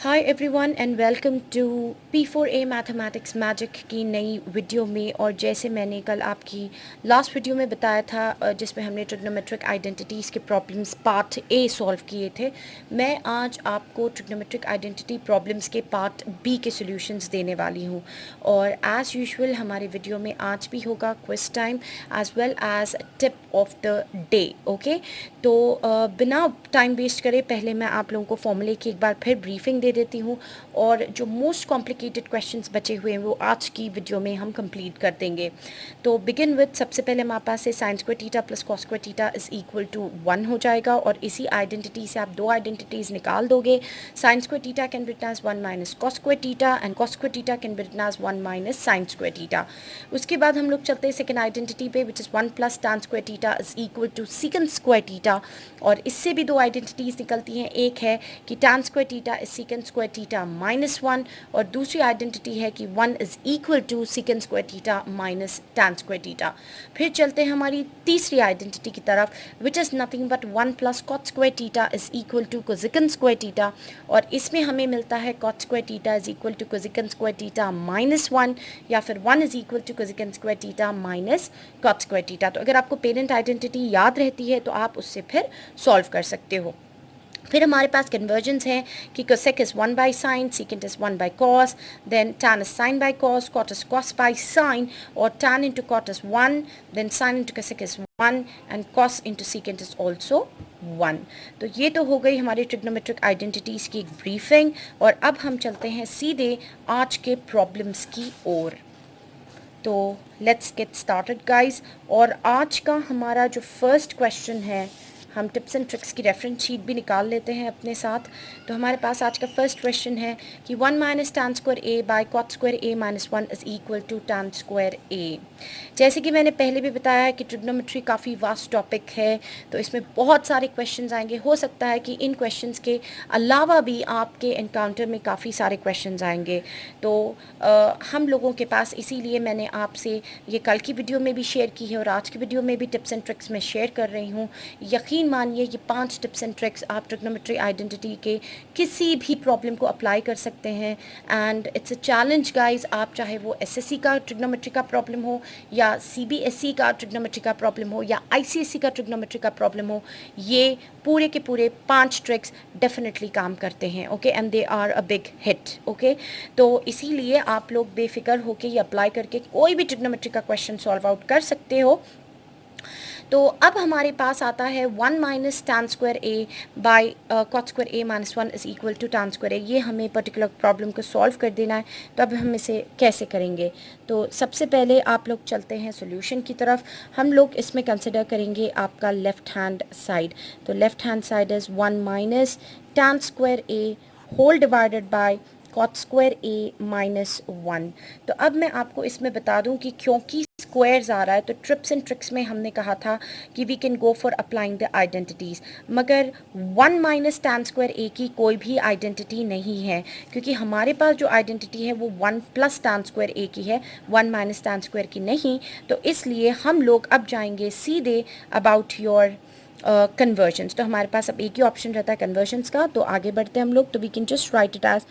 Hi everyone and welcome to P4A mathematics magic की नई video में। और जैसे मैंने कल आपकी लास्ट वीडियो में बताया था जिसमें हमने ट्रिग्नोमेट्रिक आइडेंटिटीज़ के प्रॉब्लम्स पार्ट ए सॉल्व किए थे, मैं आज आपको ट्रिग्नोमेट्रिक आइडेंटिटी प्रॉब्लम्स के पार्ट बी के सॉल्यूशंस देने वाली हूँ। और एज़ यूजुअल हमारे वीडियो में आज भी होगा quiz time as well as tip of the day. Okay, तो बिना टाइम वेस्ट करे पहले मैं आप लोगों को फॉर्मूले की एक बार फिर ब्रीफिंग दे देती हूँ, और जो मोस्ट कॉम्प्लिकेटेड क्वेश्चंस बचे हुए हैं वो आज की वीडियो में हम कंप्लीट कर देंगे। तो बिगिन विद सबसे पहले हमारे पास है sine square theta plus cos square theta is equal to 1 हो जाएगा, और इसी आइडेंटिटी से आप दो आइडेंटिटीज़ निकाल दोगे। Sine square theta can be written as 1 minus cos square theta and cos square theta can be written as 1 minus sine square theta. उसके बाद हम लोग चलते हैं सेकेंड आइडेंटिटी पे, which is 1 plus tan square theta is equal to secant square theta. और इससे भी दो आइडेंटिटीज़ निकलती हैं, एक है कि tan square theta is secant square theta -1, और दूसरी आइडेंटिटी है कि 1 is equal to secant square theta minus tan square theta. फिर चलते हैं हमारी तीसरी आइडेंटिटी की तरफ, which is nothing but 1 plus cot square theta is equal to cosecant square theta, और इसमें हमें मिलता है cot square theta is equal to cosecant square theta -1, या फिर 1 is equal to cosecant square theta minus cot square theta. तो अगर आपको पेरेंट आइडेंटिटी याद रहती है तो आप उससे फिर सॉल्व कर सकते हो। फिर हमारे पास कन्वर्जेंस है कि cosec is 1 by sine, secant is 1 by cos, then tan is sine by cos, cot is cos by sine, और tan into cot is 1, then sine into cosec is 1 and cos into secant is also 1। तो ये तो हो गई हमारी trigonometric identities की एक briefing, और अब हम चलते हैं सीधे आज के प्रॉब्लम्स की ओर। तो लेट्स गेट स्टार्टेड गाइस। और आज का हमारा जो फर्स्ट क्वेश्चन है, हम टिप्स एंड ट्रिक्स की रेफरेंस शीट भी निकाल लेते हैं अपने साथ। तो हमारे पास आज का फर्स्ट क्वेश्चन है कि 1 minus tan square A by cot square A minus 1 is equal to tan square A. जैसे कि मैंने पहले भी बताया है कि ट्रिग्नोमेट्री काफ़ी वास्ट टॉपिक है, तो इसमें बहुत सारे क्वेश्चंस आएंगे। हो सकता है कि इन क्वेश्चंस के अलावा भी आपके एनकाउंटर में काफ़ी सारे क्वेश्चंस आएंगे। तो हम लोगों के पास, इसीलिए मैंने आपसे ये कल की वीडियो में भी शेयर की है और आज की वीडियो में भी टिप्स एंड ट्रिक्स में शेयर कर रही हूँ। यकीन मानिए ये 5 टिप्स एंड ट्रिक्स आप ट्रिग्नोमेट्री आइडेंटिटी के किसी भी प्रॉब्लम को अप्लाई कर सकते हैं, and it's a challenge guys. आप चाहे वो एसएससी का ट्रिग्नोमेट्री का प्रॉब्लम हो, या सीबीएसई का ट्रिग्नोमेट्री का प्रॉब्लम हो, या आईसीएसई का ट्रिग्नोमेट्री का प्रॉब्लम हो, ये पूरे के पूरे 5 ट्रिक्स डेफिनेटली काम करते हैं। Okay, and they are a big hit. Okay, तो इसीलिए आप लोग बेफिक्र होकर ये अप्लाई करके कोई भी ट्रिग्नोमेट्री का क्वेश्चन सॉल्व आउट कर सकते हो। तो अब हमारे पास आता है 1 minus tan square A by cot square A minus 1 is equal to tan square A. ये हमें पर्टिकुलर प्रॉब्लम को सॉल्व कर देना है। तो अब हम इसे कैसे करेंगे? तो सबसे पहले आप लोग चलते हैं सॉल्यूशन की तरफ। हम लोग इसमें कंसिडर करेंगे आपका लेफ्ट हैंड साइड। तो left hand side is 1 minus tan square A whole divided by cot square A minus 1। तो अब मैं आपको इसमें बता दूं कि क्योंकि स्क्वायर्स आ रहा है, तो ट्रिप्स एंड ट्रिक्स में हमने कहा था कि we can go for applying the identities, मगर 1 माइनस टैन स्क्वायर ए की कोई भी आइडेंटिटी नहीं है, क्योंकि हमारे पास जो आइडेंटिटी है वो 1 प्लस टैन स्क्वायर ए की है, 1 माइनस टैन स्क्वायर की नहीं। तो इसलिए हम लोग अब जाएंगे सीधे अबाउट योर कन्वर्जन्स। तो हमारे पास अब एक ही ऑप्शन रहता है कन्वर्जन्स का। तो आगे बढ़ते हैं हम लोग। तो we can just write it as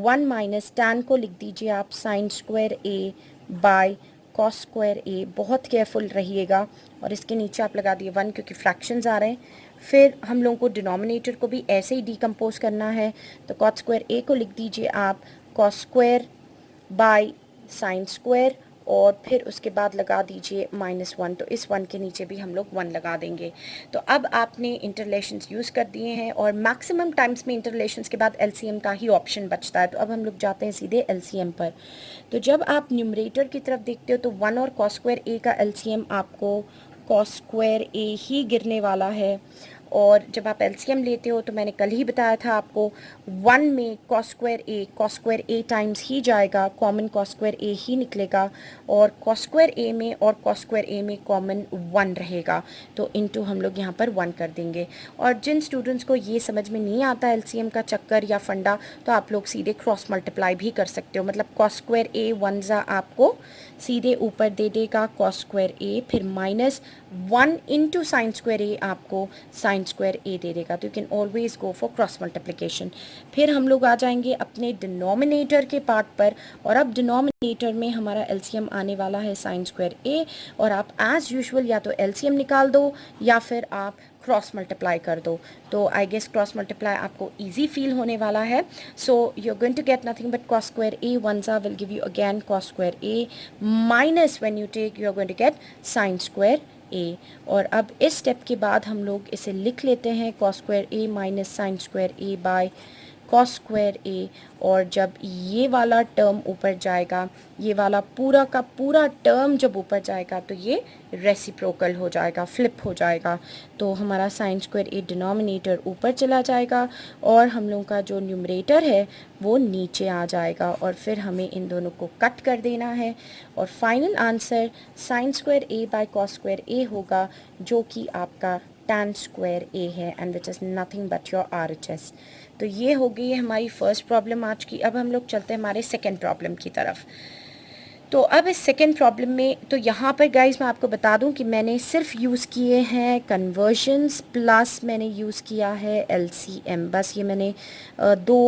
1 minus tan को लिख दीजिए आप sine square A by cos square A. बहुत केयरफुल रहिएगा, और इसके नीचे आप लगा दिए 1 क्योंकि फ्रैक्शंस आ रहे हैं। फिर हम लोगों को डिनोमिनेटर को भी ऐसे ही डिकम्पोज करना है। तो कॉस स्क्वायर ए को लिख दीजिए आप cos square by sine square, और फिर उसके बाद लगा दीजिए -1। तो इस 1 के नीचे भी हम लोग 1 लगा देंगे। तो अब आपने इंटरलेशंस यूज़ कर दिए हैं, और मैक्सिमम टाइम्स में इंटरलेशंस के बाद एलसीएम का ही ऑप्शन बचता है। तो अब हम लोग जाते हैं सीधे एलसीएम पर। तो जब आप न्यूमरेटर की तरफ देखते हो तो 1 और कॉस स्क्वायर ए का एलसीएम आपको कॉस स्क्वायर ए ही गिरने वाला है। और जब आप एलसीएम लेते हो तो मैंने कल ही बताया था आपको 1 में कॉस स्क्वायर ए टाइम्स ही जाएगा, कॉमन कॉस स्क्वायर ए ही निकलेगा, और कॉस स्क्वायर ए में और कॉस स्क्वायर ए में कॉमन 1 रहेगा। तो इनटू हम लोग यहाँ पर 1 कर देंगे। और जिन स्टूडेंट्स को ये समझ में नहीं आता एलसीएम का चक्कर या फंडा, तो आप लोग सीधे क्रॉस मल्टीप्लाई भी कर सकते हो। मतलब कॉस स्क्वायर ए 1 ज़ा आपको सीधे ऊपर दे देगा कॉस स्क्वायर ए, फिर -1 इंटू साइन स्क्वायर ए आपको साइन साइन स्क्वायर ए दे देगा। तो you can always go for cross multiplication. फिर हम लोग आ जाएंगे अपने डिनोमिनेटर के पार्ट पर, और अब डिनोमिनेटर में हमारा एलसीएम आने वाला है साइन स्क्वायर ए, और आप एज यूजुअल या तो एलसीएम निकाल दो या फिर आप क्रॉस मल्टीप्लाई कर दो। तो आई गेस क्रॉस मल्टीप्लाई आपको इजी फील होने वाला है। So you are going to get nothing but cos square A once will give you again cos square A minus when you take you are going to get sine square A. और अब इस step के बाद हम लोग इसे लिख लेते हैं cos square A minus sine square A by cos square A. और जब ये वाला टर्म ऊपर जाएगा, ये वाला पूरा का पूरा टर्म जब ऊपर जाएगा तो ये रेसिप्रोकल हो जाएगा, फ्लिप हो जाएगा। तो हमारा साइन स्क्वायर ए डिनोमिनेटर ऊपर चला जाएगा और हम लोगों का जो न्यूमरेटर है वो नीचे आ जाएगा, और फिर हमें इन दोनों को कट कर देना है। और final answer sine square A by cos square A होगा, जो कि आपका tan स्क्वायर ए है, and which is nothing but your RHS। तो ये हो गई है हमारी फर्स्ट प्रॉब्लम आज की। अब हम लोग चलते हैं हमारे सेकेंड प्रॉब्लम की तरफ। तो अब इस सेकेंड प्रॉब्लम में तो यहाँ पर गाइज मैं आपको बता दूँ कि मैंने सिर्फ यूज़ किए हैं कन्वर्जन्स प्लस मैंने यूज़ किया है LCM। बस ये मैंने दो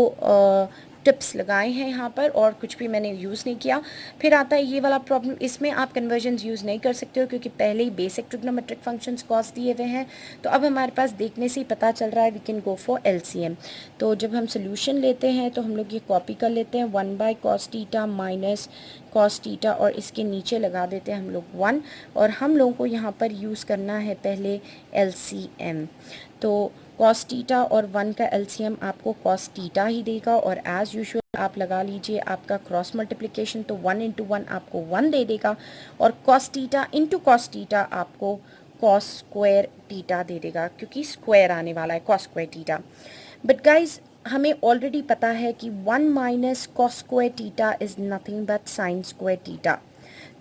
टिप्स लगाए हैं यहाँ पर, और कुछ भी मैंने यूज़ नहीं किया। फिर आता है ये वाला प्रॉब्लम, इसमें आप कन्वर्जन्स यूज़ नहीं कर सकते हो क्योंकि पहले ही बेसिक ट्रिग्नोमेट्रिक फंक्शंस कॉस दिए हुए हैं। तो अब हमारे पास देखने से ही पता चल रहा है we can go for LCM। तो जब हम सोल्यूशन लेते हैं तो हम लोग ये कॉपी कर लेते हैं 1 bye cos theta minus cos theta, और इसके नीचे लगा देते हैं हम लोग 1, और हम लोगों को यहाँ पर यूज़ करना है पहले LCM। तो कॉस थीटा और 1 का LCM आपको कॉस थीटा ही देगा, और एज़ यूजुअल आप लगा लीजिए आपका क्रॉस मल्टीप्लिकेशन, तो 1 इंटू 1 आपको 1 दे देगा, और cos theta into cos theta आपको कॉस स्क्वायर थीटा दे देगा, क्योंकि स्क्वायर आने वाला है cos square theta. But guys हमें ऑलरेडी पता है कि 1 minus cos square theta is nothing but sign square theta.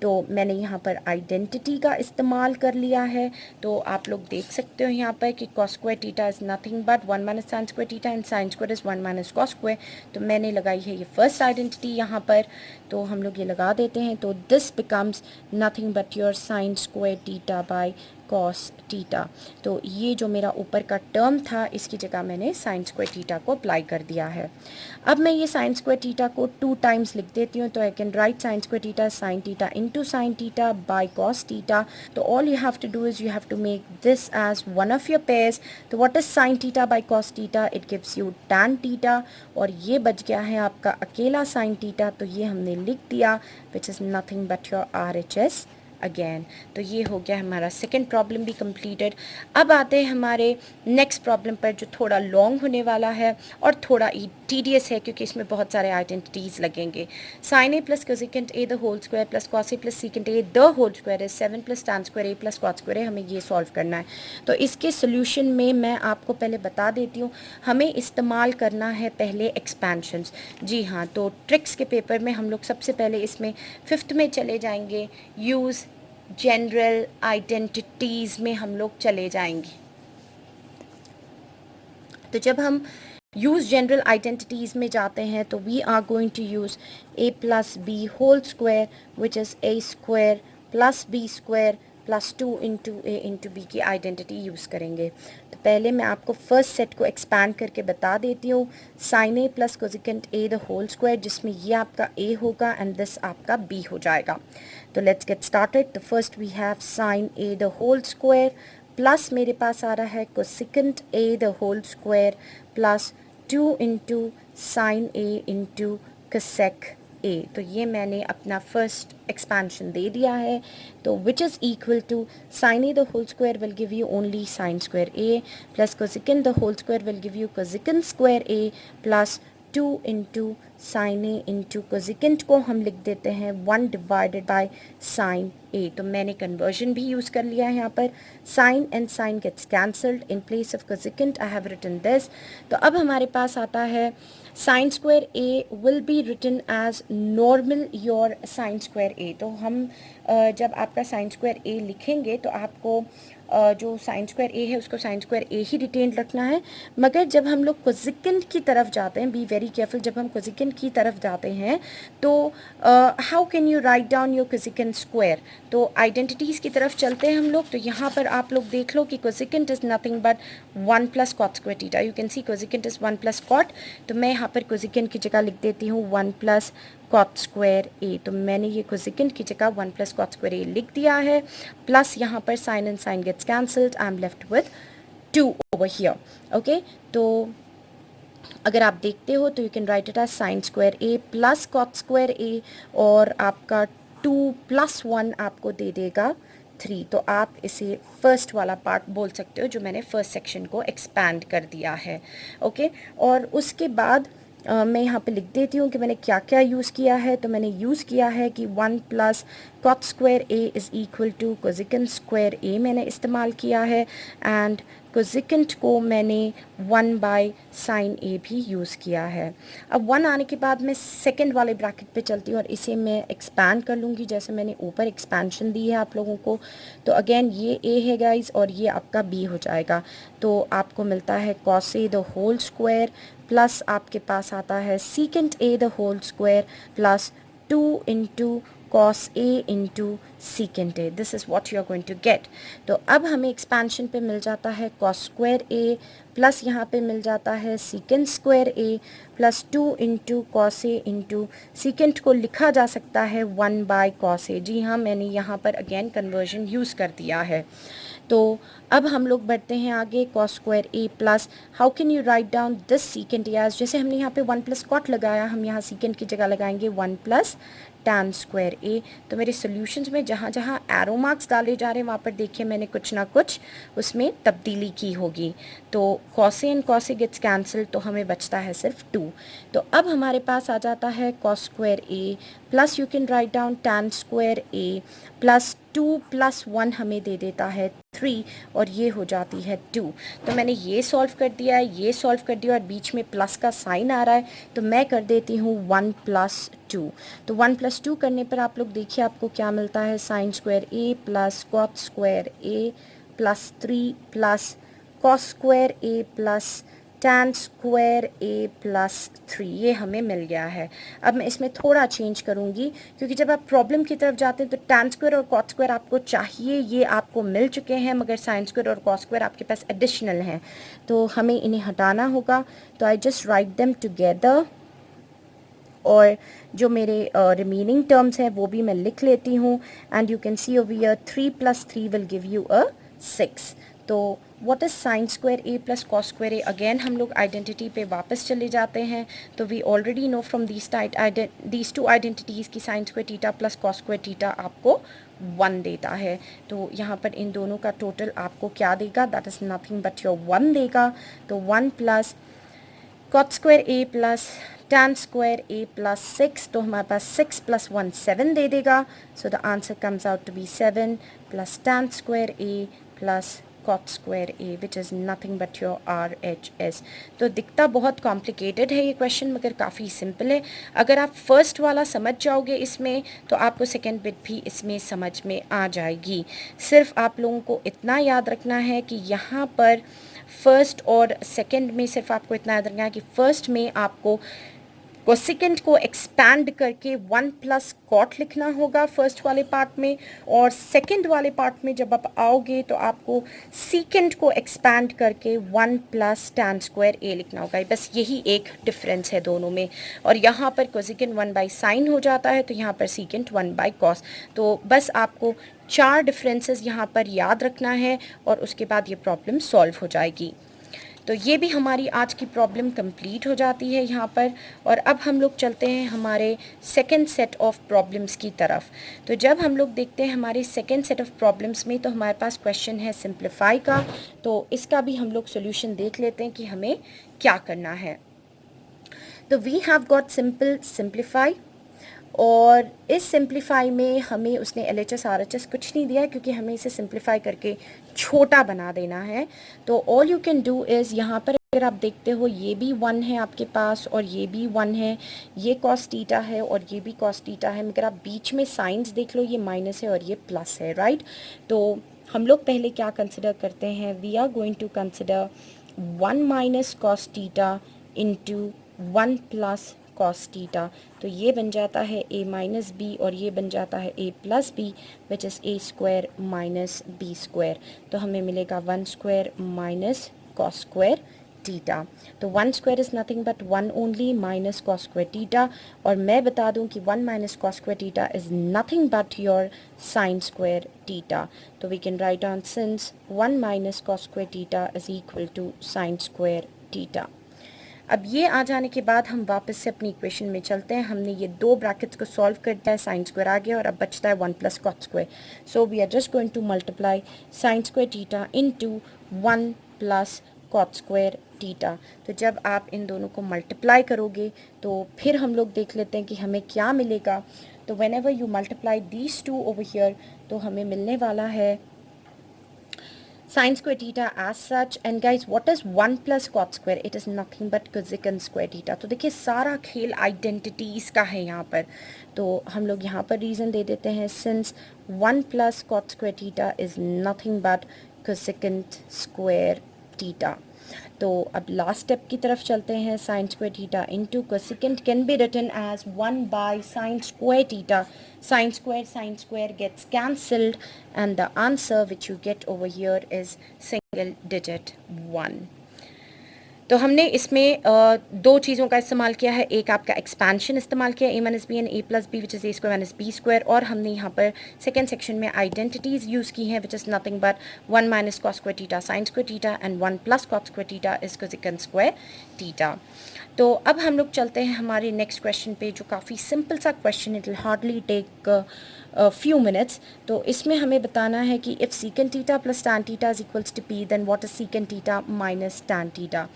तो मैंने यहाँ पर आइडेंटिटी का इस्तेमाल कर लिया है। तो आप लोग देख सकते हो यहाँ पर कि cos square theta is nothing but 1 minus sine square theta, and sine square is 1 minus cos square. तो मैंने लगाई है ये फर्स्ट आइडेंटिटी यहाँ पर, तो हम लोग ये लगा देते हैं। तो this becomes nothing but your sine square theta by cos theta. तो ये जो मेरा ऊपर का टर्म था इसकी जगह मैंने साइन स्क्वायर थीटा को अप्लाई कर दिया है। अब मैं ये साइन स्क्वायर थीटा को 2 टाइम्स लिख देती हूँ। तो I can write sine square theta sine theta into sine theta by cos theta. तो all you have to do is you have to make this as one of your pairs. तो what is sine theta by cos theta? It gives you tan theta, और ये बच गया है आपका अकेला sine theta. तो ये हमने लिख दिया विच is nothing but your RHS again. तो ये हो गया हमारा सेकेंड प्रॉब्लम भी कंप्लीटेड। अब आते हैं हमारे नेक्स्ट प्रॉब्लम पर, जो थोड़ा लॉन्ग होने वाला है और थोड़ा टीडियस है क्योंकि इसमें बहुत सारे आइडेंटिटीज़ लगेंगे। Sine A plus cosecant A the whole square plus cos A plus secant A the whole square is 7 plus tan square A plus cos square A. हमें ये सॉल्व करना है। तो इसके सोल्यूशन में मैं आपको पहले बता देती हूँ, हमें इस्तेमाल करना है पहले एक्सपेंशंस। जी हाँ, तो ट्रिक्स के पेपर में हम लोग सबसे पहले इसमें 5th में चले जाएंगे, यूज़ जनरल आइडेंटिटीज़ में हम लोग चले जाएंगे। तो जब हम यूज़ जनरल आइडेंटिटीज़ में जाते हैं तो we are going to use a plus B whole square which is a square plus B square plus 2 into A into B की आइडेंटिटी यूज़ करेंगे। तो पहले मैं आपको फर्स्ट सेट को एक्सपैंड करके बता देती हूँ। Sine A plus cosecant A the whole square, जिसमें ये आपका ए होगा एंड दिस आपका बी हो जाएगा। तो लेट्स गेट स्टार्टेड। तो first we have sine A the whole square plus मेरे पास आ रहा है cosecant A the whole square plus 2 into sine A into cosec A. तो ये मैंने अपना फर्स्ट एक्सपेंशन दे दिया है। तो which is equal to sine A the whole square will give you only sine square A plus cosecant the whole square will give you cosecant square A plus 2 into sine A into cosecant को हम लिख देते हैं 1 divided by sign ए। तो मैंने conversion भी use कर लिया है यहाँ पर। Sine and sine gets cancelled, in place of cosecant I have written this. तो अब हमारे पास आता है sine square A will be written as normal your sine square A. तो हम जब आपका साइन स्क्वायर ए लिखेंगे तो आपको जो साइन स्क्वायर ए है उसको साइन स्क्वायर ए ही रिटेन रखना है। मगर जब हम लोग कोसेकेंट की तरफ जाते हैं, बी वेरी केयरफुल, जब हम कोसेकेंट की तरफ जाते हैं तो how can you write down your cosecant square. तो आइडेंटिटीज़ की तरफ चलते हैं हम लोग। तो यहाँ पर आप लोग देख लो कि cosecant is nothing but 1 plus cot square theta. You can see cosecant is 1 plus cot, तो मैं यहाँ पर कोसेकेंट की जगह लिख देती हूँ 1 प्लस कॉट स्क्वायर ए। तो मैंने ये कोसेकेंट की जगह 1 प्लस कॉट स्क्वायर ए लिख दिया है, प्लस यहाँ पर sine and sine gets cancelled, I am left with 2 over here. Okay, तो अगर आप देखते हो तो you can write it as sine square A plus cot square A, और आपका 2 प्लस 1 आपको दे देगा 3। तो आप इसे फर्स्ट वाला पार्ट बोल सकते हो जो मैंने फर्स्ट सेक्शन को एक्सपैंड कर दिया है। ओके, और उसके बाद मैं यहाँ पे लिख देती हूँ कि मैंने क्या क्या यूज़ किया है। तो मैंने यूज़ किया है कि 1 plus cot square A is equal to cosecant square A मैंने इस्तेमाल किया है, एंड कोसेकेंट को मैंने 1 बाय साइन ए भी यूज़ किया है। अब 1 आने के बाद मैं सेकंड वाले ब्रैकेट पे चलती हूँ और इसे मैं एक्सपैंड कर लूँगी जैसे मैंने ऊपर एक्सपेंशन दी है आप लोगों को। तो अगेन ये ए है गाइस और ये आपका बी हो जाएगा। तो आपको मिलता है cos A the whole square plus आपके पास आता है secant A the whole square plus 2 into cos a into secant a. This is what you are going to get. तो अब हमें एक्सपेंशन पे मिल जाता है cos स्क्वायर a प्लस यहाँ पे मिल जाता है secant square a plus 2 into cos a into secant को लिखा जा सकता है 1 बाय cos a। जी हाँ, मैंने यहाँ पर अगेन कन्वर्जन यूज़ कर दिया है। तो अब हम लोग बढ़ते हैं आगे, cos square a plus how can you write down this secant A as, जैसे हमने यहाँ पे 1 प्लस कॉट लगाया, हम यहाँ सीकेंट की जगह लगाएंगे 1 प्लस tan स्क्वायर ए। तो मेरे सॉल्यूशंस में जहाँ जहाँ एरो मार्क्स डाले जा रहे हैं वहाँ पर देखिए मैंने कुछ ना कुछ उसमें तब्दीली की होगी। तो cos a and cos a gets cancel, तो हमें बचता है सिर्फ 2। तो अब हमारे पास आ जाता है cos square a plus you can write down tan square a plus 2 plus 1 हमें दे देता है 3 और ये हो जाती है 2। तो मैंने ये सॉल्व कर दिया है, ये सॉल्व कर दिया और बीच में प्लस का साइन आ रहा है तो मैं कर देती हूँ 1 प्लस 2। तो 1 प्लस 2 करने पर आप लोग देखिए आपको क्या मिलता है, sine square A plus cot square A plus 3 plus cos square A plus tan square A plus 3, ये हमें मिल गया है। अब मैं इसमें थोड़ा चेंज करूँगी क्योंकि जब आप प्रॉब्लम की तरफ जाते हैं तो tan स्क्वायर और cot स्क्वायर आपको चाहिए, ये आपको मिल चुके हैं, मगर sin स्क्वायर और cos स्क्वायर आपके पास एडिशनल हैं तो हमें इन्हें हटाना होगा। तो I just write them together और जो मेरे रिमेनिंग टर्म्स हैं वो भी मैं लिख लेती हूँ, and you can see over here 3 plus 3 will give you a 6। तो what is sine square A plus cos square A, अगेन हम लोग आइडेंटिटी पे वापस चले जाते हैं। तो we already know from these two identities की sine square theta plus cos square theta आपको 1 देता है। तो यहाँ पर इन दोनों का टोटल आपको क्या देगा, that is nothing but your 1 देगा। तो 1 plus cot square A plus tan square A plus 6, तो हमारे पास 6 प्लस 1 7 दे देगा। So the answer comes out to be 7 plus tan square A plus cot square A which is nothing but your RHS। तो दिखता बहुत complicated है ये question मगर काफ़ी सिंपल है। अगर आप फर्स्ट वाला समझ जाओगे इसमें तो आपको सेकेंड बिट भी इसमें समझ में आ जाएगी। सिर्फ आप लोगों को इतना याद रखना है कि यहाँ पर फर्स्ट और सेकंड में सिर्फ आपको इतना याद रखना है कि फर्स्ट में आपको कोसेकेंट को एक्सपैंड करके 1 प्लस कॉट लिखना होगा फर्स्ट वाले पार्ट में, और सेकंड वाले पार्ट में जब आप आओगे तो आपको सीकेंट को एक्सपैंड करके 1 प्लस tan स्क्वायर ए लिखना होगा। बस यही एक डिफरेंस है दोनों में। और यहाँ पर कोसेकेंट 1 बाई साइन हो जाता है तो यहाँ पर सीकेंट 1 बाई कॉस। तो बस आपको 4 डिफरेंसेस यहाँ पर याद रखना है और उसके बाद ये प्रॉब्लम सॉल्व हो जाएगी। तो ये भी हमारी आज की प्रॉब्लम कंप्लीट हो जाती है यहाँ पर। और अब हम लोग चलते हैं हमारे सेकंड सेट ऑफ प्रॉब्लम्स की तरफ। तो जब हम लोग देखते हैं हमारे सेकंड सेट ऑफ प्रॉब्लम्स में तो हमारे पास क्वेश्चन है सिंप्लीफाई का। तो इसका भी हम लोग सोल्यूशन देख लेते हैं कि हमें क्या करना है। तो we have got simple simplify, और इस सिंप्लीफाई में हमें उसने LHS RHS कुछ नहीं दिया क्योंकि हमें इसे सिंप्लीफाई करके छोटा बना देना है। तो all you can do is, यहाँ पर अगर आप देखते हो ये भी 1 है आपके पास और ये भी 1 है, ये cos थीटा है और ये भी cos थीटा है, मगर आप बीच में साइंस देख लो, ये माइनस है और ये प्लस है, राइट। तो हम लोग पहले क्या कंसिडर करते हैं, we are going to consider 1 minus cos theta into 1 plus cos theta. तो ये बन जाता है a माइनस बी और ये बन जाता है a plus B which is a square minus B square. तो हमें मिलेगा 1 square minus cos square theta. तो 1 square is nothing but 1 only minus cos square theta. और मैं बता दूं कि 1 minus cos square theta is nothing but your sine square theta. तो we can write on since 1 minus cos square theta is equal to sine square theta. अब ये आ जाने के बाद हम वापस से अपनी इक्वेशन में चलते हैं। हमने ये दो ब्रैकेट्स को सॉल्व कर दिया है, साइन स्क्वायर आ गया और अब बचता है 1 plus cot square. So we are just going to multiply sine square theta into 1 plus cot square theta. तो जब आप इन दोनों को मल्टीप्लाई करोगे तो फिर हम लोग देख लेते हैं कि हमें क्या मिलेगा। तो when ever you multiply these two over here तो हमें मिलने वाला है sin square theta as such. And guys, what is 1 plus cot square? It is nothing but cosecant square theta. तो देखिए सारा खेल आइडेंटिटीज़ का है यहाँ पर। तो हम लोग यहाँ पर रीज़न दे देते हैं since 1 plus cot square theta is nothing but cosecant square theta. तो अब लास्ट स्टेप की तरफ चलते हैं। Sine square theta into cosecant can be written as 1 by sine square theta. Sine square gets cancelled and the answer which you get over here is single digit 1. तो हमने इसमें दो चीज़ों का इस्तेमाल किया है। एक आपका एक्सपेंशन इस्तेमाल किया a minus B and a plus B which is a square minus B square. और हमने यहाँ पर सेकेंड सेक्शन में आइडेंटिटीज़ यूज़ की हैं which is nothing but 1 minus cos square theta sine square theta and 1 plus cos square theta is cosecant square theta. तो अब हम लोग चलते हैं हमारे नेक्स्ट क्वेश्चन पे जो काफ़ी सिंपल सा question, it will hardly take few minutes। तो इसमें हमें बताना है कि if secant theta plus tan theta is equals to p then what is secant theta minus tan theta.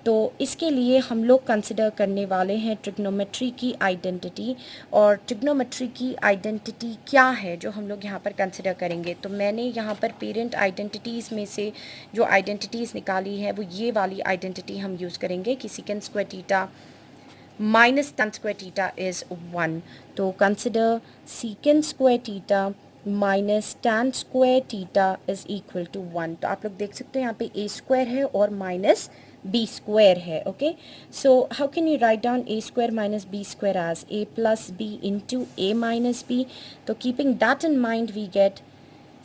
तो इसके लिए हम लोग कंसिडर करने वाले हैं ट्रिग्नोमेट्री की आइडेंटिटी। और ट्रिग्नोमेट्री की आइडेंटिटी क्या है जो हम लोग यहाँ पर कंसिडर करेंगे। तो मैंने यहाँ पर पेरेंट आइडेंटिटीज़ में से जो आइडेंटिटीज़ निकाली है वो ये वाली आइडेंटिटी हम यूज़ करेंगे कि secant square theta minus tan square theta is 1. तो consider secant square theta minus tan square theta is equal to 1. तो आप लोग देख सकते हो यहाँ पे a square है और minus b square है। Okay, so how can you write down a square minus b square as a plus b into a minus b। तो keeping that in mind we get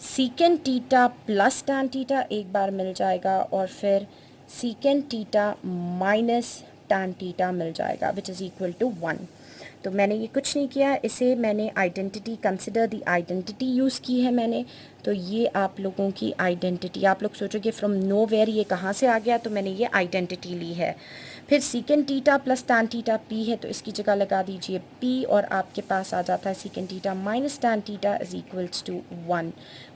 secant theta plus tan theta एक बार मिल जाएगा और फिर secant theta minus tan theta मिल जाएगा which is equal to 1। तो मैंने ये कुछ नहीं किया, इसे मैंने identity consider the identity use की है मैंने। तो ये आप लोगों की आइडेंटिटी, आप लोग सोचोगे फ्रॉम नो वेयर ये कहाँ से आ गया, तो मैंने ये आइडेंटिटी ली है। फिर secant theta plus tan theta p है तो इसकी जगह लगा दीजिए p और आपके पास आ जाता है secant theta minus tan theta is equals to 1।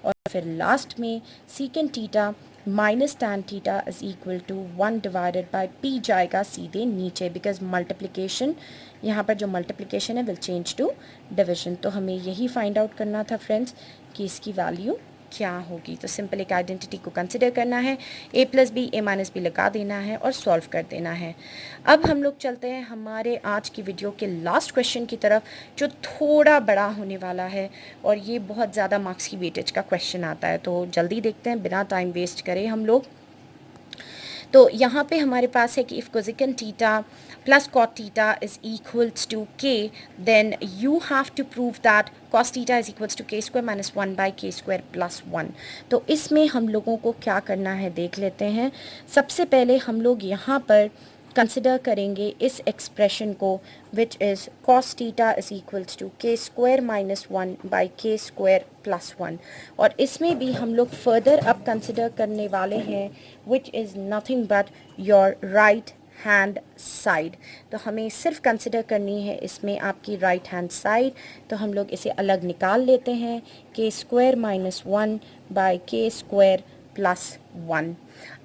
और फिर लास्ट में secant theta minus tan theta is equal to 1 divided by p जाएगा सीधे नीचे बिकॉज मल्टीप्लिकेशन, यहाँ पर जो मल्टीप्लिकेशन है विल चेंज टू डिविजन। तो हमें यही फाइंड आउट करना था फ्रेंड्स कि इसकी वैल्यू क्या होगी। तो सिंपल एक आइडेंटिटी को कंसिडर करना है, a plus B a minus B लगा देना है और सॉल्व कर देना है। अब हम लोग चलते हैं हमारे आज की वीडियो के लास्ट क्वेश्चन की तरफ जो थोड़ा बड़ा होने वाला है और ये बहुत ज़्यादा मार्क्स की वेटेज का क्वेश्चन आता है। तो जल्दी देखते हैं बिना टाइम वेस्ट करे हम लोग। तो यहाँ पे हमारे पास है कि if cosecant theta plus cot theta is equals to K then you have to prove that cos theta is equals to K square minus 1 by K square plus 1। तो इसमें हम लोगों को क्या करना है देख लेते हैं। सबसे पहले हम लोग यहाँ पर कंसिडर करेंगे इस एक्सप्रेशन को which is cos theta is equals to K square minus 1 by K square plus 1। और इसमें भी हम लोग फर्दर अब कंसिडर करने वाले हैं which is nothing but your right hand side. तो हमें सिर्फ कंसिडर करनी है इसमें आपकी राइट हैंड साइड। तो हम लोग इसे अलग निकाल लेते हैं, के square minus 1 by K square plus 1।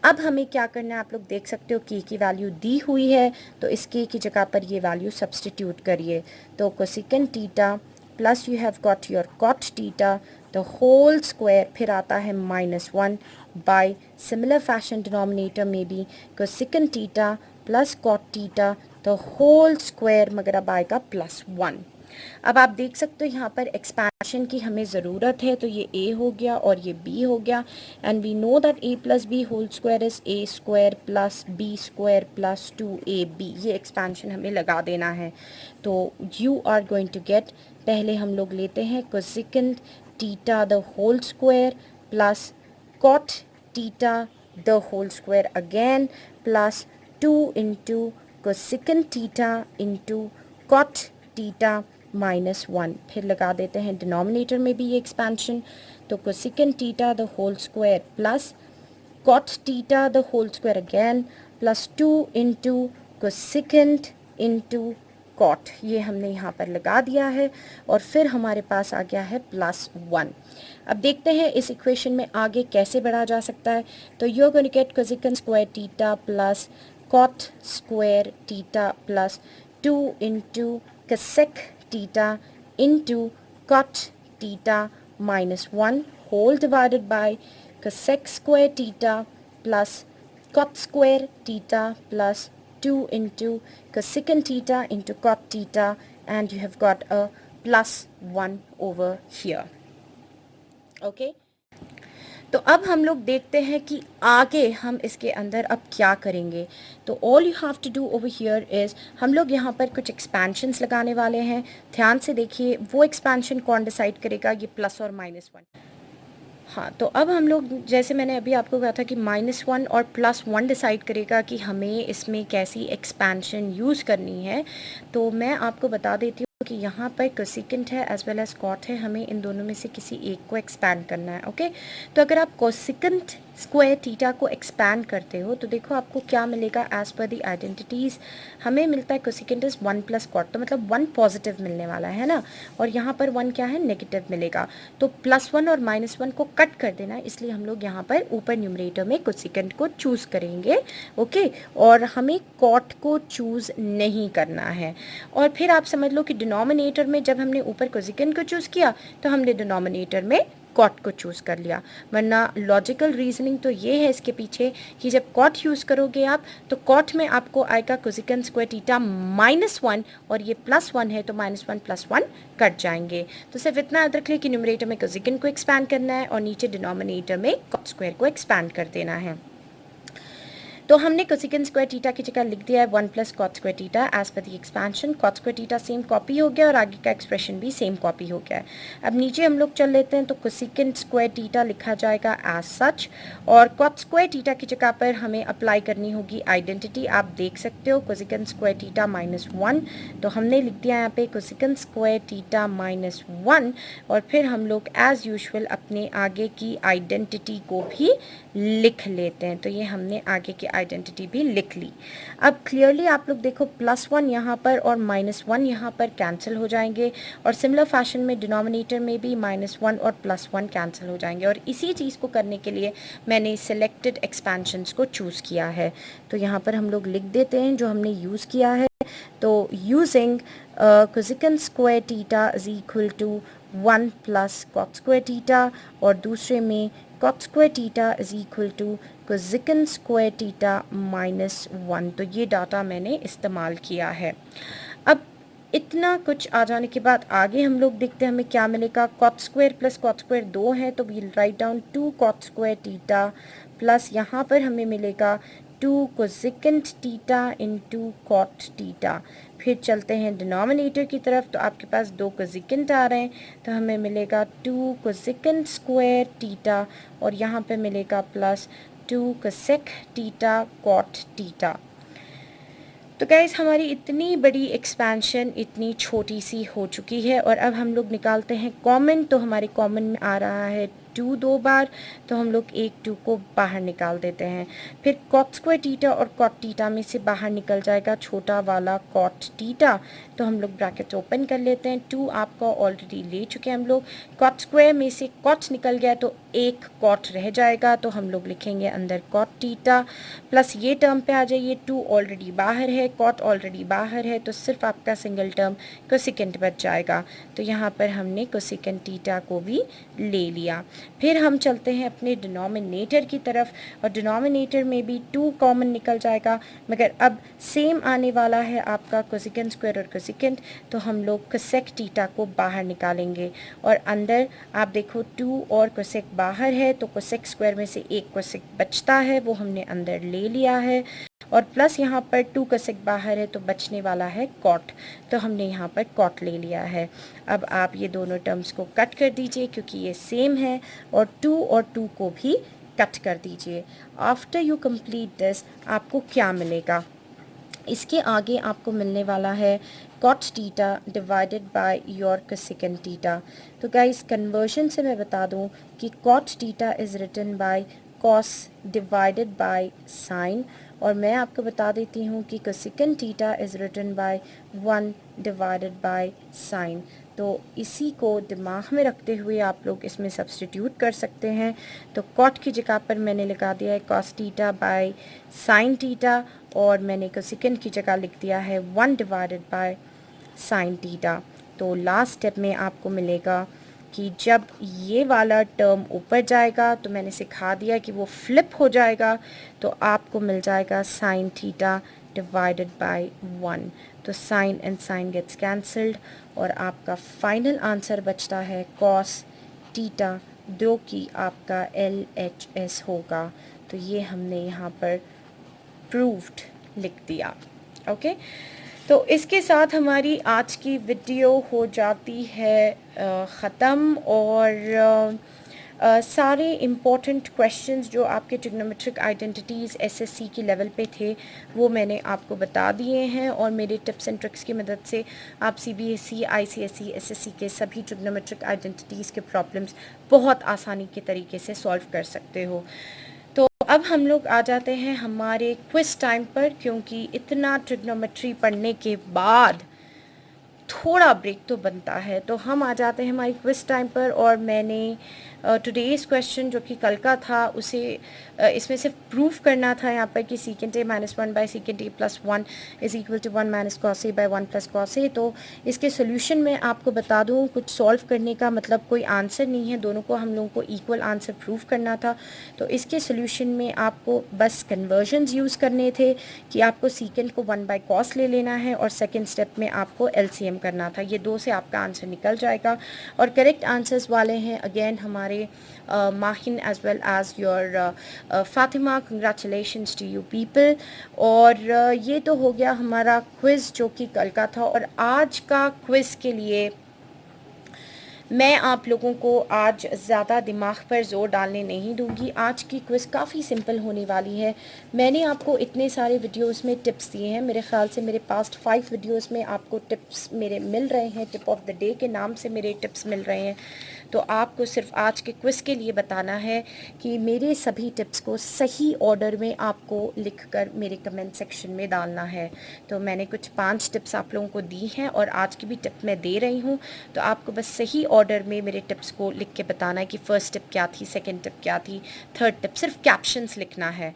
अब हमें क्या करना है, आप लोग देख सकते हो की वैल्यू दी हुई है तो इस के की जगह पर ये वैल्यू सब्सटीट्यूट करिए। तो cosecant theta plus you have got your cot theta the whole square, फिर आता है minus 1 by similar fashion denominator में भी cosecant theta plus cot theta the whole square मगर अब आएगा प्लस 1। अब आप देख सकते हो यहाँ पर एक्सपेंशन की हमें ज़रूरत है, तो ये a हो गया और ये b हो गया, and we know that a plus B whole square is a square plus b square plus 2ab। ये एक्सपेंशन हमें लगा देना है। तो you are going to get, पहले हम लोग लेते हैं cosecant theta the whole square plus cot theta the whole square again plus 2 into cosecant theta into cot theta -1। फिर लगा देते हैं डिनोमिनेटर में भी ये एक्सपेंशन, तो cosecant theta the whole square plus cot theta the whole square again plus 2 into cosecant into cot, ये हमने यहाँ पर लगा दिया है, और फिर हमारे पास आ गया है +1। अब देखते हैं इस इक्वेशन में आगे कैसे बढ़ा जा सकता है। तो you are going to get cosecant square theta plus cot square theta plus 2 into cosec theta into cot theta -1 whole divided by cosec square theta plus cot square theta plus 2 into cosecant theta into cot theta, and you have got a +1 over here. Okay. तो अब हम लोग देखते हैं कि आगे हम इसके अंदर अब क्या करेंगे। तो all you have to do over here is, हम लोग यहाँ पर कुछ एक्सपेंशंस लगाने वाले हैं। ध्यान से देखिए, वो एक्सपेंशन कौन डिसाइड करेगा, ये प्लस और -1। हाँ, तो अब हम लोग, जैसे मैंने अभी आपको कहा था कि -1 और +1 डिसाइड करेगा कि हमें इसमें कैसी एक्सपेंशन यूज़ करनी है। तो मैं आपको बता देती हूँ कि यहाँ पर कोसेकेंट है एज वेल एज कॉट है, हमें इन दोनों में से किसी एक को एक्सपैंड करना है। ओके, तो अगर आप कोसेकेंट स्क्वायर थीटा को एक्सपैंड करते हो तो देखो आपको क्या मिलेगा। एज़ पर दी आइडेंटिटीज़ हमें मिलता है कोसेकेंट इज़ 1 प्लस कॉट, तो मतलब 1 पॉजिटिव मिलने वाला है ना, और यहाँ पर 1 क्या है, नेगेटिव मिलेगा। तो +1 और -1 को कट कर देना है, इसलिए हम लोग यहाँ पर ऊपर न्यूमरेटर में कोसेकेंट को चूज़ करेंगे। ओके, और हमें कॉट को चूज़ नहीं करना है। और फिर आप समझ लो कि डिनोमिनेटर में जब हमने ऊपर कोसेकेंट को चूज़ किया तो हमने डिनोमिनेटर में कॉट को चूज़ कर लिया, वरना लॉजिकल रीजनिंग तो ये है इसके पीछे कि जब कॉट यूज़ करोगे आप तो कॉट में आपको आएगा कोसेकेंट स्क्वायर थीटा -1, और ये +1 है तो -1 + 1 कट जाएंगे। तो सिर्फ इतना याद रख लिया कि न्यूमरेटर में कोसेकेंट को एक्सपैंड करना है और नीचे डिनोमिनेटर में कॉट स्क्वायर को एक्सपैंड कर देना है। तो हमने कोसेकेंट स्क्वायर थीटा की जगह लिख दिया है 1 plus cot square theta as per the expansion. Cot square theta same copy हो गया और आगे का एक्सप्रेशन भी सेम कॉपी हो गया है। अब नीचे हम लोग चल लेते हैं, तो कोसेकेंट स्क्वायर थीटा लिखा जाएगा एज सच, और कॉट स्क्वायर थीटा की जगह पर हमें अप्लाई करनी होगी आइडेंटिटी। आप देख सकते हो कोसेकेंट स्क्वायर थीटा -1, तो हमने लिख दिया यहाँ पे कोसेकेंट स्क्वायर थीटा -1, और फिर हम लोग एज़ यूजुअल अपने आगे की आइडेंटिटी को भी लिख लेते हैं। तो ये हमने आगे की आइडेंटिटी भी लिख ली। अब क्लियरली आप लोग देखो +1 यहाँ पर और -1 यहाँ पर कैंसिल हो जाएंगे, और सिमिलर फैशन में डिनोमिनेटर में भी -1 और +1 कैंसिल हो जाएंगे। और इसी चीज़ को करने के लिए मैंने सिलेक्टेड एक्सपेंशंस को चूज़ किया है। तो यहाँ पर हम लोग लिख देते हैं जो हमने यूज़ किया है। तो using cosecant square theta is equal to 1 plus cot square theta, और दूसरे में cot square theta is equal to cosecant square theta -1। तो ये डाटा मैंने इस्तेमाल किया है। अब इतना कुछ आ जाने के बाद आगे हम लोग देखते हैं हमें क्या मिलेगा। Cot square plus cot square 2 है, तो we'll write down 2 cot square theta plus यहाँ पर हमें मिलेगा 2 cosecant theta into cot theta. फिर चलते हैं डिनोमिनेटर की तरफ, तो आपके पास 2 कोसेकेंट आ रहे हैं, तो हमें मिलेगा 2 कोसेकेंट स्क्वायर थीटा, और यहाँ पे मिलेगा plus 2 cosec theta cot theta. तो गाइस हमारी इतनी बड़ी एक्सपेंशन इतनी छोटी सी हो चुकी है, और अब हम लोग निकालते हैं कॉमन। तो हमारे कॉमन में आ रहा है 2 2 बार, तो हम लोग एक 2 को बाहर निकाल देते हैं। फिर कॉट स्क्वायर थीटा और कॉट थीटा में से बाहर निकल जाएगा छोटा वाला कॉट थीटा, तो हम लोग ब्रैकेट ओपन कर लेते हैं। 2 आपका ऑलरेडी ले चुके हैं हम लोग। कॉट स्क्वायर में से कॉट निकल गया तो एक कॉट रह जाएगा, तो हम लोग लिखेंगे अंदर कॉट थीटा प्लस ये टर्म पे आ जाइए। 2 ऑलरेडी बाहर है, कॉट ऑलरेडी बाहर है, तो सिर्फ आपका सिंगल टर्म कोसेकेंट बच जाएगा। तो यहाँ पर हमने कोसेकेंट थीटा को भी ले लिया। फिर हम चलते हैं अपने डिनोमिनेटर की तरफ, और डिनोमिनेटर में भी 2 कॉमन निकल जाएगा, मगर अब सेम आने वाला है आपका कोसेकेंड स्क्वायर और कोसेकेंड, तो हम लोग कोसेक थीटा को बाहर निकालेंगे, और अंदर आप देखो 2 और कोसेक बाहर है, तो कोसेक स्क्वायर में से एक कोसेक बचता है, वो हमने अंदर ले लिया है, और प्लस यहाँ पर 2 कोसेक बाहर है, तो बचने वाला है कॉट, तो हमने यहाँ पर कॉट ले लिया है। अब आप ये दोनों टर्म्स को कट कर दीजिए क्योंकि ये सेम है, और 2 और 2 को भी कट कर दीजिए। आफ्टर यू कंप्लीट दिस आपको क्या मिलेगा, इसके आगे आपको मिलने वाला है cot theta divided by your cosecant theta. तो गाइस कन्वर्जन से मैं बता दूं कि cot theta is written by cos divided by sine, और मैं आपको बता देती हूँ कि cosecant theta is written by 1 divided by sine. तो इसी को दिमाग में रखते हुए आप लोग इसमें सब्स्टिट्यूट कर सकते हैं। तो कॉट की जगह पर मैंने लगा दिया है cos theta by sine theta, और मैंने कोसेकेंड की जगह लिख दिया है 1 डिवाइडेड बाय साइन थीटा। तो लास्ट स्टेप में आपको मिलेगा कि जब ये वाला टर्म ऊपर जाएगा, तो मैंने सिखा दिया कि वो फ्लिप हो जाएगा, तो आपको मिल जाएगा साइन थीटा डिवाइडेड बाय 1। तो sine and sine gets cancelled, और आपका फाइनल आंसर बचता है कॉस थीटा, जो कि आपका LHS होगा। तो ये हमने यहाँ पर प्रूव्ड लिख दिया। ओके, तो इसके साथ हमारी आज की वीडियो हो जाती है ख़त्म, और सारे इम्पोर्टेंट क्वेश्चंस जो आपके ट्रिग्नोमेट्रिक आइडेंटिटीज़ SSC की लेवल पे थे वो मैंने आपको बता दिए हैं, और मेरे टिप्स एंड ट्रिक्स की मदद से आप CBSE, ICSE, SSC के सभी ट्रिग्नोमेट्रिक आइडेंटिटीज़ के प्रॉब्लम्स बहुत आसानी के तरीके से सॉल्व कर सकते हो। तो अब हम लोग आ जाते हैं हमारे क्विज़ टाइम पर, क्योंकि इतना ट्रिग्नोमेट्री पढ़ने के बाद थोड़ा ब्रेक तो बनता है। तो हम आ जाते हैं हमारी क्विज़ टाइम पर, और मैंने टुडेज़ क्वेश्चन जो कि कल का था उसे इसमें सिर्फ प्रूफ करना था यहाँ पर कि secant A minus 1 by secant A plus 1 is equal to 1 minus cos A by 1 plus cos A. तो इसके सोल्यूशन में आपको बता दूँ, कुछ सॉल्व करने का मतलब कोई आंसर नहीं है, दोनों को हम लोगों को इक्वल आंसर प्रूफ करना था। तो इसके सोल्यूशन में आपको बस कन्वर्जन्स यूज़ करने थे कि आपको सीकेंट को 1 बाई कॉस ले लेना है, और सेकेंड स्टेप में आपको LCM करना था। ये 2 से आपका आंसर निकल जाएगा, और करेक्ट आंसर्स वाले हैं अगेन हमारे Mahin as well as your Fatima. Congratulations to you people. और ये तो हो गया हमारा क्विज़ जो कि कल का था, और आज का क्विज़ के लिए मैं आप लोगों को आज ज़्यादा दिमाग पर ज़ोर डालने नहीं दूंगी। आज की क्विज़ काफ़ी सिंपल होने वाली है। मैंने आपको इतने सारे वीडियोस में टिप्स दिए हैं, मेरे ख़्याल से मेरे पास्ट 5 वीडियोस में आपको टिप्स मेरे मिल रहे हैं, टिप ऑफ द डे के नाम से मेरे टिप्स मिल रहे हैं। तो आपको सिर्फ आज के क्विज़ के लिए बताना है कि मेरे सभी टिप्स को सही ऑर्डर में आपको लिखकर मेरे कमेंट सेक्शन में डालना है। तो मैंने कुछ 5 टिप्स आप लोगों को दी हैं, और आज की भी टिप मैं दे रही हूँ। तो आपको बस सही ऑर्डर में मेरे टिप्स को लिख के बताना है कि फ़र्स्ट टिप क्या थी, सेकेंड टिप क्या थी, थर्ड टिप, सिर्फ कैप्शंस लिखना है।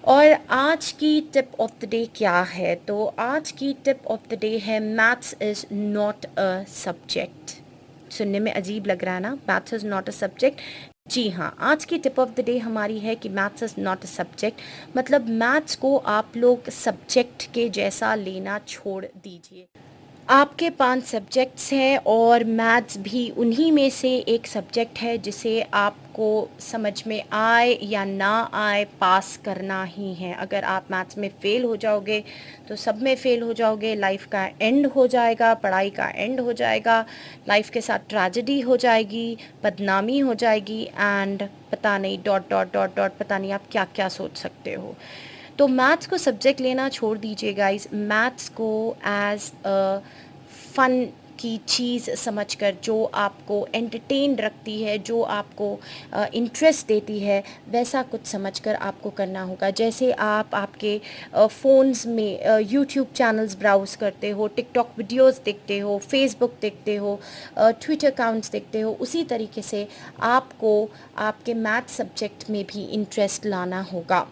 और आज की टिप ऑफ द डे क्या है, तो आज की टिप ऑफ द डे है maths is not a subject. सुनने में अजीब लग रहा है ना, maths is not a subject. जी हाँ, आज की टिप ऑफ द डे हमारी है कि maths is not a subject, मतलब मैथ्स को आप लोग सब्जेक्ट के जैसा लेना छोड़ दीजिए। आपके 5 सब्जेक्ट्स हैं, और मैथ्स भी उन्हीं में से एक सब्जेक्ट है जिसे आपको समझ में आए या ना आए पास करना ही है। अगर आप मैथ्स में फ़ेल हो जाओगे तो सब में फ़ेल हो जाओगे, लाइफ का एंड हो जाएगा, पढ़ाई का एंड हो जाएगा, लाइफ के साथ ट्रेजेडी हो जाएगी, बदनामी हो जाएगी, एंड पता नहीं डॉट डॉट डॉट डॉट, पता नहीं आप क्या क्या सोच सकते हो। तो मैथ्स को सब्जेक्ट लेना छोड़ दीजिए गाइस, मैथ्स को एज अ फ़न की चीज़ समझकर, जो आपको एंटरटेन रखती है, जो आपको इंटरेस्ट देती है, वैसा कुछ समझकर आपको करना होगा। जैसे आप आपके फ़ोन्स में यूट्यूब चैनल्स ब्राउज़ करते हो, टिकटॉक वीडियोस देखते हो, फेसबुक देखते हो, ट्विटर अकाउंट्स देखते हो, उसी तरीके से आपको आपके मैथ सब्जेक्ट में भी इंटरेस्ट लाना होगा।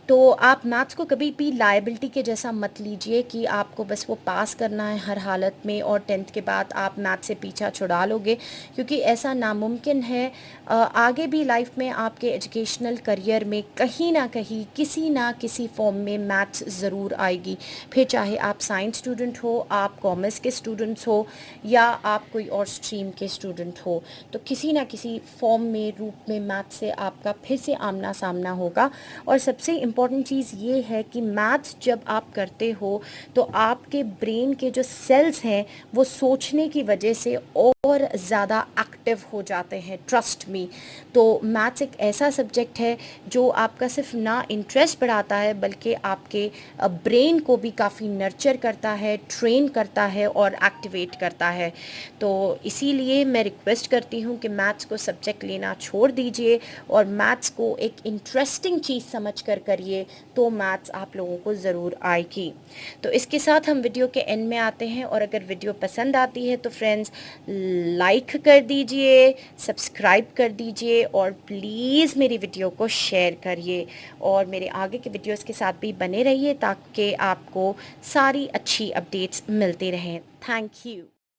तो आप मैथ्स को कभी भी लायबिलिटी के जैसा मत लीजिए कि आपको बस वो पास करना है हर हालत में और 10th के बाद आप मैथ्स से पीछा छुड़ा लोगे, क्योंकि ऐसा नामुमकिन है। आगे भी लाइफ में आपके एजुकेशनल करियर में कहीं ना कहीं किसी ना किसी फॉर्म में मैथ्स ज़रूर आएगी। फिर चाहे आप साइंस स्टूडेंट हो, आप कॉमर्स के स्टूडेंट्स हो, या आप कोई और स्ट्रीम के स्टूडेंट हो, तो किसी ना किसी फॉर्म में रूप में मैथ्स से आपका फिर से आमना सामना होगा। और सबसे इम्पॉर्टेंट चीज़ ये है कि मैथ्स जब आप करते हो तो आपके ब्रेन के जो सेल्स हैं वो सोचने की वजह से और ज़्यादा एक्टिव हो जाते हैं, ट्रस्ट मी। तो मैथ्स एक ऐसा सब्जेक्ट है जो आपका सिर्फ ना इंटरेस्ट बढ़ाता है बल्कि आपके ब्रेन को भी काफ़ी नर्चर करता है, ट्रेन करता है और एक्टिवेट करता है। तो इसीलिए मैं रिक्वेस्ट करती हूँ कि मैथ्स को सब्जेक्ट लेना छोड़ दीजिए और मैथ्स को एक इंटरेस्टिंग चीज़ समझ कर करिए, तो मैथ्स आप लोगों को ज़रूर आएगी। तो इसके साथ हम वीडियो के एंड में आते हैं, और अगर वीडियो पसंद आती है तो फ्रेंड्स लाइक कर दीजिए, सब्सक्राइब कर दीजिए और प्लीज़ मेरी वीडियो को शेयर करिए और मेरे आगे के वीडियोस के साथ भी बने रहिए ताकि आपको सारी अच्छी अपडेट्स मिलती रहें। Thank you.